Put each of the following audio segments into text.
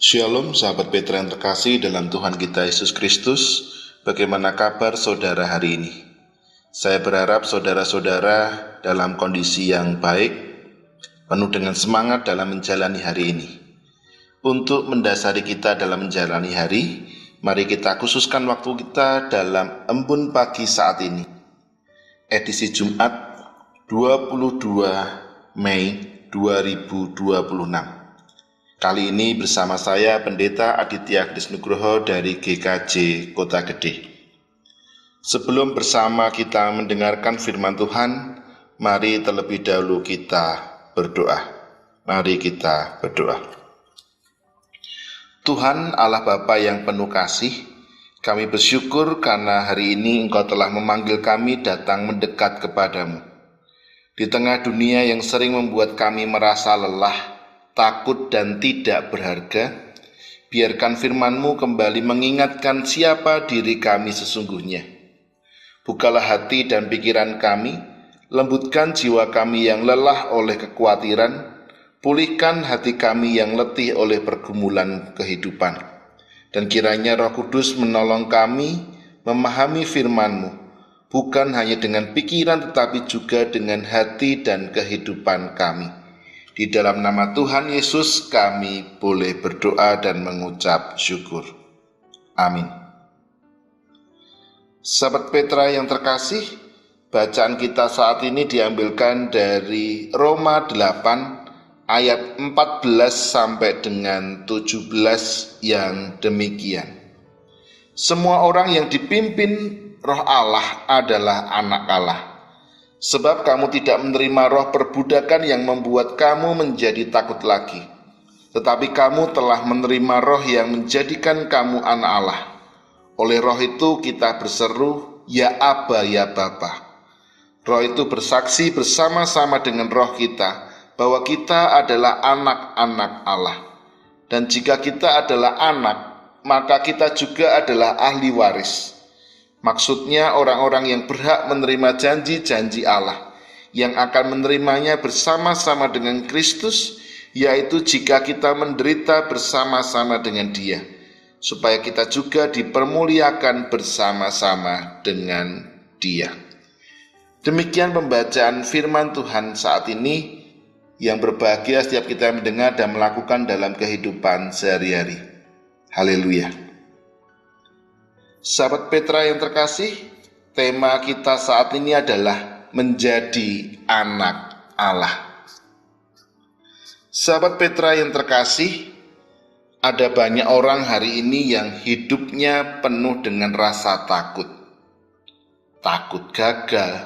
Shalom sahabat Petra yang terkasih dalam Tuhan kita Yesus Kristus. Bagaimana kabar saudara hari ini? Saya berharap saudara-saudara dalam kondisi yang baik, penuh dengan semangat dalam menjalani hari ini. Untuk mendasari kita dalam menjalani hari, mari kita khususkan waktu kita dalam embun pagi saat ini. Edisi Jumat 22 Mei 2026. Kali ini bersama saya Pendeta Aditya Krisnugroho dari GKJ Kota Gede. Sebelum bersama kita mendengarkan firman Tuhan, mari terlebih dahulu kita berdoa. Mari kita berdoa. Tuhan Allah Bapa yang penuh kasih, kami bersyukur karena hari ini Engkau telah memanggil kami datang mendekat kepadamu. Di tengah dunia yang sering membuat kami merasa lelah, takut dan tidak berharga, biarkan firman-Mu kembali mengingatkan siapa diri kami sesungguhnya. Bukalah hati dan pikiran kami, lembutkan jiwa kami yang lelah oleh kekhawatiran, pulihkan hati kami yang letih oleh pergumulan kehidupan. Dan kiranya Roh Kudus menolong kami memahami firman-Mu, bukan hanya dengan pikiran tetapi juga dengan hati dan kehidupan kami. Di dalam nama Tuhan Yesus kami boleh berdoa dan mengucap syukur. Amin. Sahabat Petra yang terkasih, bacaan kita saat ini diambilkan dari Roma 8 ayat 14 sampai dengan 17 yang demikian. Semua orang yang dipimpin Roh Allah adalah anak Allah. Sebab kamu tidak menerima roh perbudakan yang membuat kamu menjadi takut lagi. Tetapi kamu telah menerima roh yang menjadikan kamu anak Allah. Oleh roh itu kita berseru, ya Aba, ya Bapa. Roh itu bersaksi bersama-sama dengan roh kita, bahwa kita adalah anak-anak Allah. Dan jika kita adalah anak, maka kita juga adalah ahli waris. Maksudnya orang-orang yang berhak menerima janji-janji Allah, yang akan menerimanya bersama-sama dengan Kristus, yaitu jika kita menderita bersama-sama dengan Dia, supaya kita juga dipermuliakan bersama-sama dengan Dia. Demikian pembacaan firman Tuhan saat ini, yang berbahagia setiap kita mendengar dan melakukan dalam kehidupan sehari-hari. Haleluya. Sahabat Petra yang terkasih, tema kita saat ini adalah menjadi anak Allah. Sahabat Petra yang terkasih, ada banyak orang hari ini yang hidupnya penuh dengan rasa takut. Takut gagal,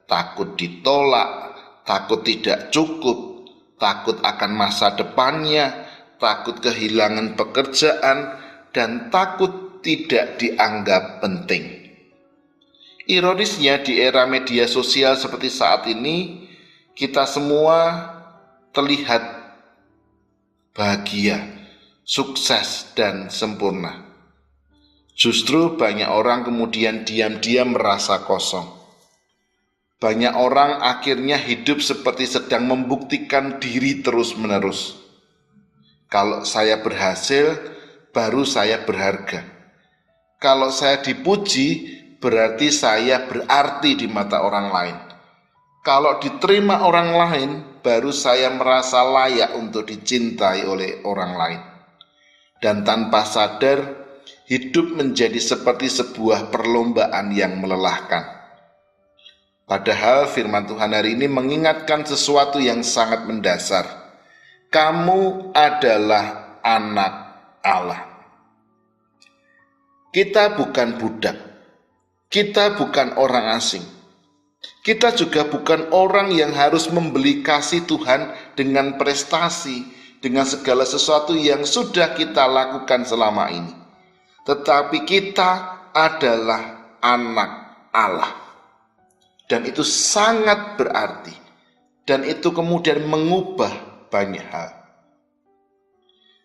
takut ditolak, takut tidak cukup, takut akan masa depannya, takut kehilangan pekerjaan, dan takut tidak dianggap penting. Ironisnya di era media sosial seperti saat ini, kita semua terlihat bahagia, sukses, dan sempurna. Justru banyak orang kemudian diam-diam merasa kosong. Banyak orang akhirnya hidup seperti sedang membuktikan diri terus-menerus. Kalau saya berhasil, baru saya berharga. Kalau saya dipuji, berarti saya berarti di mata orang lain. Kalau diterima orang lain, baru saya merasa layak untuk dicintai oleh orang lain. Dan tanpa sadar, hidup menjadi seperti sebuah perlombaan yang melelahkan. Padahal firman Tuhan hari ini mengingatkan sesuatu yang sangat mendasar. Kamu adalah anak Allah. Kita bukan budak, kita bukan orang asing, kita juga bukan orang yang harus membeli kasih Tuhan dengan prestasi, dengan segala sesuatu yang sudah kita lakukan selama ini. Tetapi kita adalah anak Allah. Dan itu sangat berarti, dan itu kemudian mengubah banyak hal.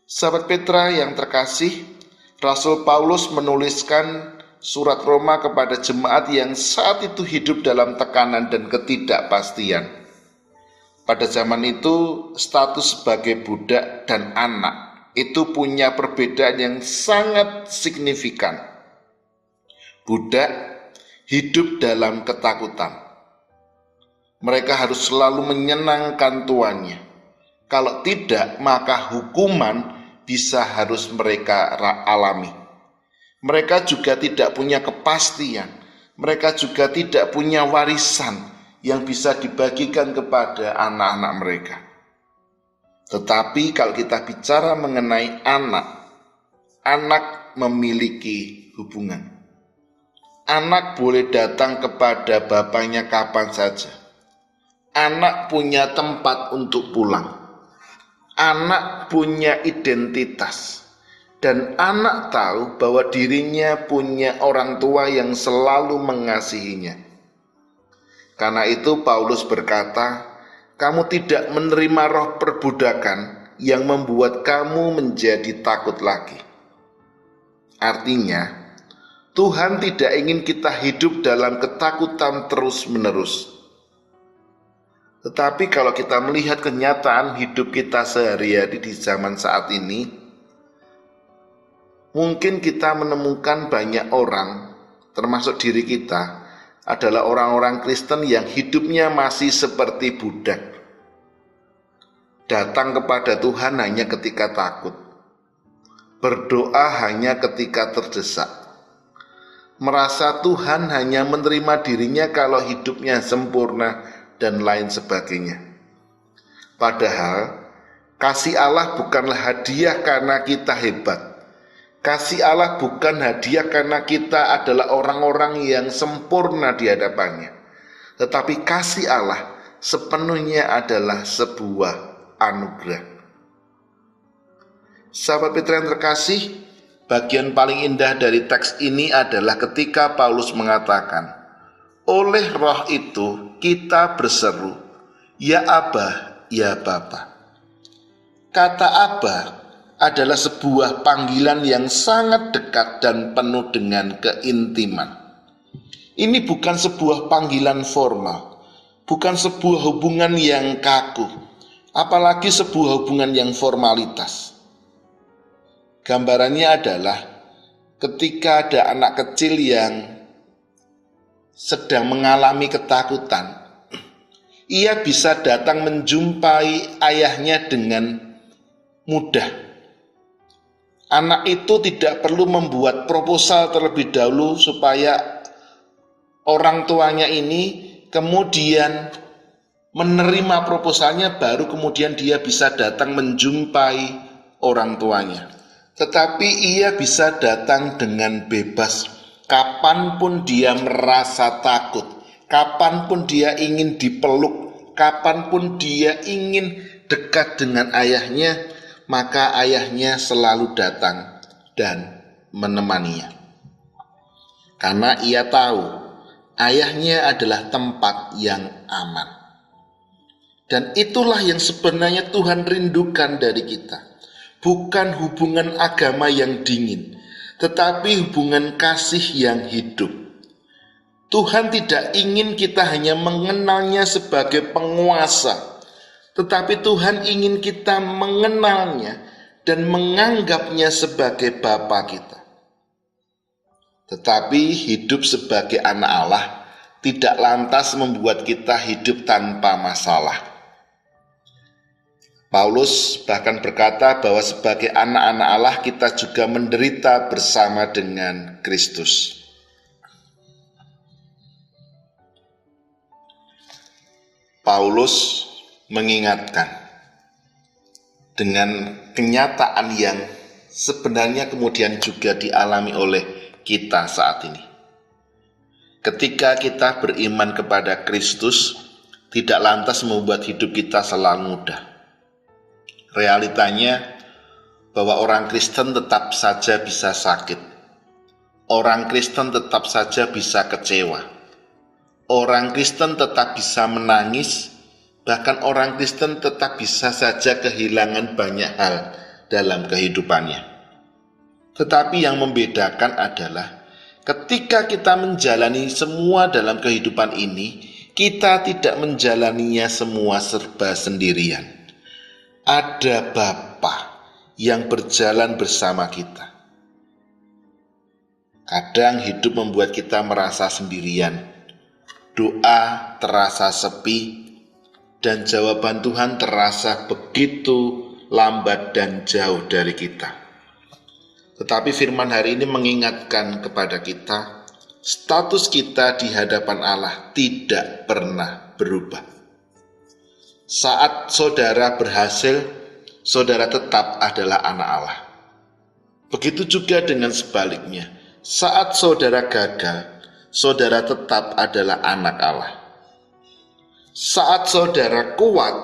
Sahabat Petra yang terkasih, Rasul Paulus menuliskan surat Roma kepada jemaat yang saat itu hidup dalam tekanan dan ketidakpastian. Pada zaman itu, status sebagai budak dan anak itu punya perbedaan yang sangat signifikan. Budak hidup dalam ketakutan. Mereka harus selalu menyenangkan tuannya. Kalau tidak, maka hukuman bisa harus mereka alami. Mereka juga tidak punya kepastian. Mereka juga tidak punya warisan yang bisa dibagikan kepada anak-anak mereka. Tetapi kalau kita bicara mengenai anak memiliki hubungan. Anak boleh datang kepada bapaknya kapan saja. Anak punya tempat untuk pulang. Anak punya identitas. Dan anak tahu bahwa dirinya punya orang tua yang selalu mengasihinya. Karena itu Paulus berkata, kamu tidak menerima roh perbudakan yang membuat kamu menjadi takut lagi. Artinya, Tuhan tidak ingin kita hidup dalam ketakutan terus-menerus. Tetapi kalau kita melihat kenyataan hidup kita sehari-hari di zaman saat ini, mungkin kita menemukan banyak orang, termasuk diri kita, adalah orang-orang Kristen yang hidupnya masih seperti budak. Datang kepada Tuhan hanya ketika takut. Berdoa hanya ketika terdesak. Merasa Tuhan hanya menerima dirinya kalau hidupnya sempurna dan lain sebagainya. Padahal, kasih Allah bukanlah hadiah karena kita hebat. Kasih Allah bukan hadiah karena kita adalah orang-orang yang sempurna di hadapannya. Tetapi kasih Allah sepenuhnya adalah sebuah anugerah. Sahabat Petra yang terkasih, bagian paling indah dari teks ini adalah ketika Paulus mengatakan, oleh roh itu kita berseru, ya Abba, ya Bapa. Kata Abba adalah sebuah panggilan yang sangat dekat dan penuh dengan keintiman. Ini bukan sebuah panggilan formal, bukan sebuah hubungan yang kaku, apalagi sebuah hubungan yang formalitas. Gambarannya adalah ketika ada anak kecil yang sedang mengalami ketakutan, ia bisa datang menjumpai ayahnya dengan mudah. Anak itu tidak perlu membuat proposal terlebih dahulu supaya orang tuanya ini kemudian menerima proposalnya, baru kemudian dia bisa datang menjumpai orang tuanya. Tetapi ia bisa datang dengan bebas kapanpun dia merasa takut, kapanpun dia ingin dipeluk, kapanpun dia ingin dekat dengan ayahnya, maka ayahnya selalu datang dan menemaninya. Karena ia tahu ayahnya adalah tempat yang aman. Dan itulah yang sebenarnya Tuhan rindukan dari kita. Bukan hubungan agama yang dingin, tetapi hubungan kasih yang hidup. Tuhan tidak ingin kita hanya mengenalnya sebagai penguasa, tetapi Tuhan ingin kita mengenalnya dan menganggapnya sebagai Bapa kita. Tetapi hidup sebagai anak Allah tidak lantas membuat kita hidup tanpa masalah. Paulus bahkan berkata bahwa sebagai anak-anak Allah kita juga menderita bersama dengan Kristus. Paulus mengingatkan dengan kenyataan yang sebenarnya kemudian juga dialami oleh kita saat ini. Ketika kita beriman kepada Kristus, tidak lantas membuat hidup kita selalu mudah. Realitanya bahwa orang Kristen tetap saja bisa sakit. Orang Kristen tetap saja bisa kecewa. Orang Kristen tetap bisa menangis. Bahkan orang Kristen tetap bisa saja kehilangan banyak hal dalam kehidupannya. Tetapi yang membedakan adalah ketika kita menjalani semua dalam kehidupan ini, kita tidak menjalaninya semua serba sendirian. Ada Bapa yang berjalan bersama kita. Kadang hidup membuat kita merasa sendirian, doa terasa sepi, dan jawaban Tuhan terasa begitu lambat dan jauh dari kita. Tetapi firman hari ini mengingatkan kepada kita, status kita di hadapan Allah tidak pernah berubah. Saat saudara berhasil, saudara tetap adalah anak Allah. Begitu juga dengan sebaliknya. Saat saudara gagal, saudara tetap adalah anak Allah. Saat saudara kuat,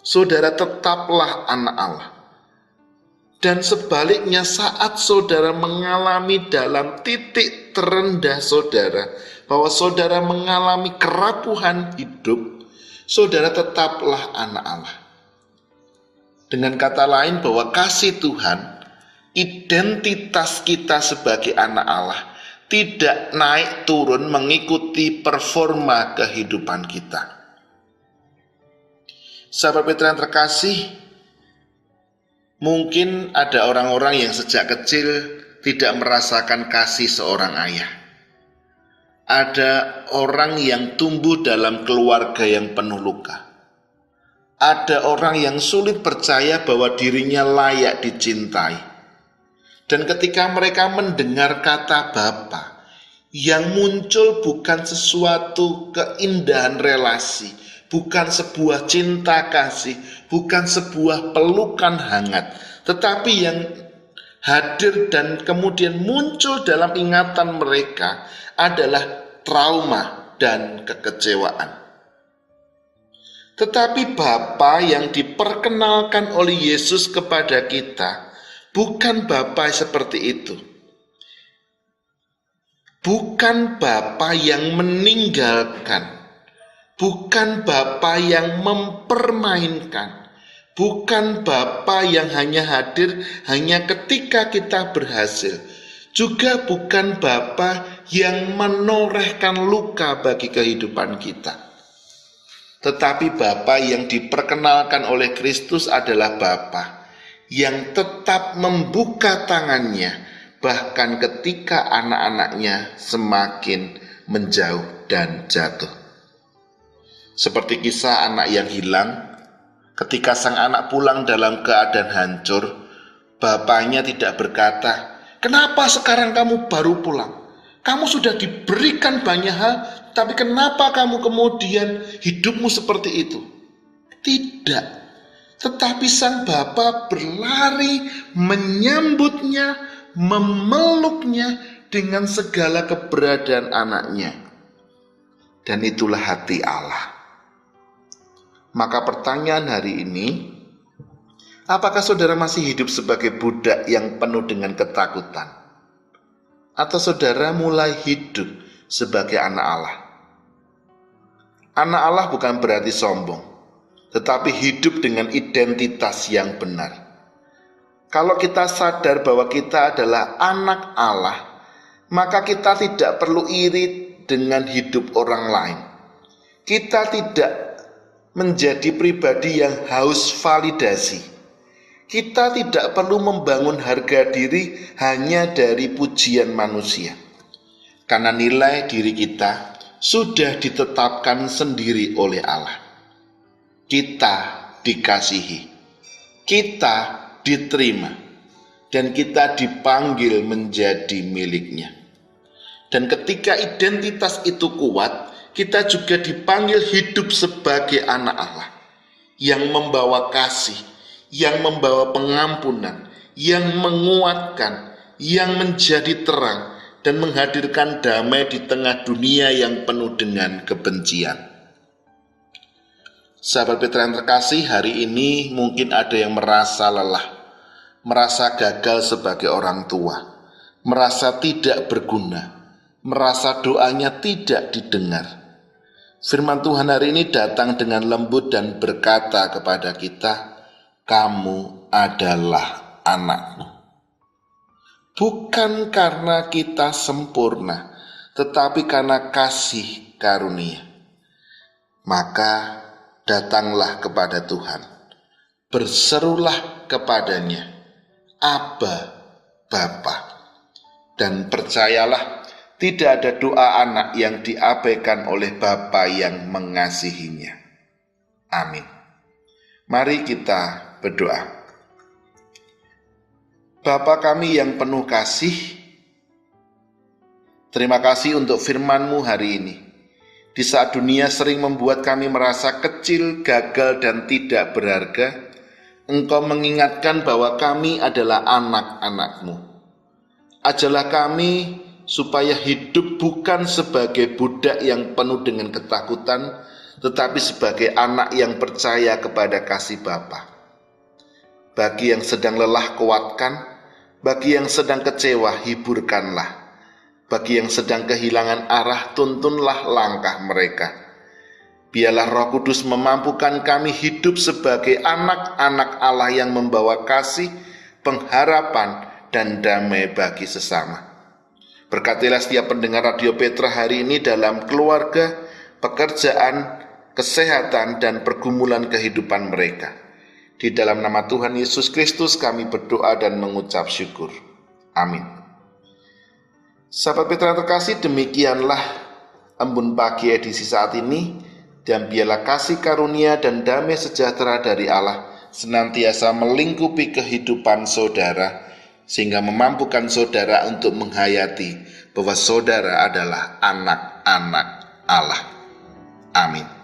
saudara tetaplah anak Allah. Dan sebaliknya, saat saudara mengalami dalam titik terendah saudara, bahwa saudara mengalami kerapuhan hidup, saudara tetaplah anak Allah. Dengan kata lain, bahwa kasih Tuhan, identitas kita sebagai anak Allah tidak naik turun mengikuti performa kehidupan kita. Sahabat Petra yang terkasih, mungkin ada orang-orang yang sejak kecil tidak merasakan kasih seorang ayah. Ada orang yang tumbuh dalam keluarga yang penuh luka. Ada orang yang sulit percaya bahwa dirinya layak dicintai. Dan ketika mereka mendengar kata Bapa, yang muncul bukan sesuatu keindahan relasi, bukan sebuah cinta kasih, bukan sebuah pelukan hangat, tetapi yang hadir dan kemudian muncul dalam ingatan mereka adalah trauma dan kekecewaan. Tetapi Bapa yang diperkenalkan oleh Yesus kepada kita bukan Bapa seperti itu. Bukan Bapa yang meninggalkan, bukan Bapa yang mempermainkan, bukan Bapa yang hanya hadir hanya ketika kita berhasil, juga bukan Bapa yang menorehkan luka bagi kehidupan kita. Tetapi Bapa yang diperkenalkan oleh Kristus adalah Bapa yang tetap membuka tangannya bahkan ketika anak-anaknya semakin menjauh dan jatuh. Seperti kisah anak yang hilang, ketika sang anak pulang dalam keadaan hancur, bapaknya tidak berkata, "Kenapa sekarang kamu baru pulang? Kamu sudah diberikan banyak hal, tapi kenapa kamu kemudian hidupmu seperti itu?" Tidak. Tetapi sang bapa berlari menyambutnya, memeluknya dengan segala keberadaan anaknya. Dan itulah hati Allah. Maka pertanyaan hari ini, apakah saudara masih hidup sebagai budak yang penuh dengan ketakutan? Atau saudara mulai hidup sebagai anak Allah? Anak Allah bukan berarti sombong, tetapi hidup dengan identitas yang benar. Kalau kita sadar bahwa kita adalah anak Allah, maka kita tidak perlu iri dengan hidup orang lain. Kita tidak menjadi pribadi yang haus validasi. Kita tidak perlu membangun harga diri hanya dari pujian manusia. Karena nilai diri kita sudah ditetapkan sendiri oleh Allah. Kita dikasihi, kita diterima, dan kita dipanggil menjadi miliknya. Dan ketika identitas itu kuat, kita juga dipanggil hidup sebagai anak Allah yang membawa kasih, yang membawa pengampunan, yang menguatkan, yang menjadi terang, dan menghadirkan damai di tengah dunia yang penuh dengan kebencian. Sahabat Petra yang terkasih, hari ini mungkin ada yang merasa lelah, merasa gagal sebagai orang tua, merasa tidak berguna, merasa doanya tidak didengar. Firman Tuhan hari ini datang dengan lembut dan berkata kepada kita, "Kamu adalah anakku." Bukan karena kita sempurna, tetapi karena kasih karunia. Maka datanglah kepada Tuhan, berserulah kepadanya, Aba, Bapa. Dan percayalah, tidak ada doa anak yang diabaikan oleh Bapa yang mengasihinya. Amin. Mari kita berdoa. Bapa kami yang penuh kasih, terima kasih untuk firman-Mu hari ini. Di saat dunia sering membuat kami merasa kecil, gagal, dan tidak berharga, Engkau mengingatkan bahwa kami adalah anak-anak-Mu. Ajarlah kami supaya hidup bukan sebagai budak yang penuh dengan ketakutan, tetapi sebagai anak yang percaya kepada kasih Bapa. Bagi yang sedang lelah, kuatkan. Bagi yang sedang kecewa, hiburkanlah. Bagi yang sedang kehilangan arah, tuntunlah langkah mereka. Biarlah Roh Kudus memampukan kami hidup sebagai anak-anak Allah yang membawa kasih, pengharapan, dan damai bagi sesama. Berkatilah setiap pendengar Radio Petra hari ini dalam keluarga, pekerjaan, kesehatan, dan pergumulan kehidupan mereka. Di dalam nama Tuhan Yesus Kristus kami berdoa dan mengucap syukur. Amin. Sahabat Petra terkasih, demikianlah embun pagi edisi saat ini. Dan biarlah kasih karunia dan damai sejahtera dari Allah senantiasa melingkupi kehidupan saudara, sehingga memampukan saudara untuk menghayati bahwa saudara adalah anak-anak Allah. Amin.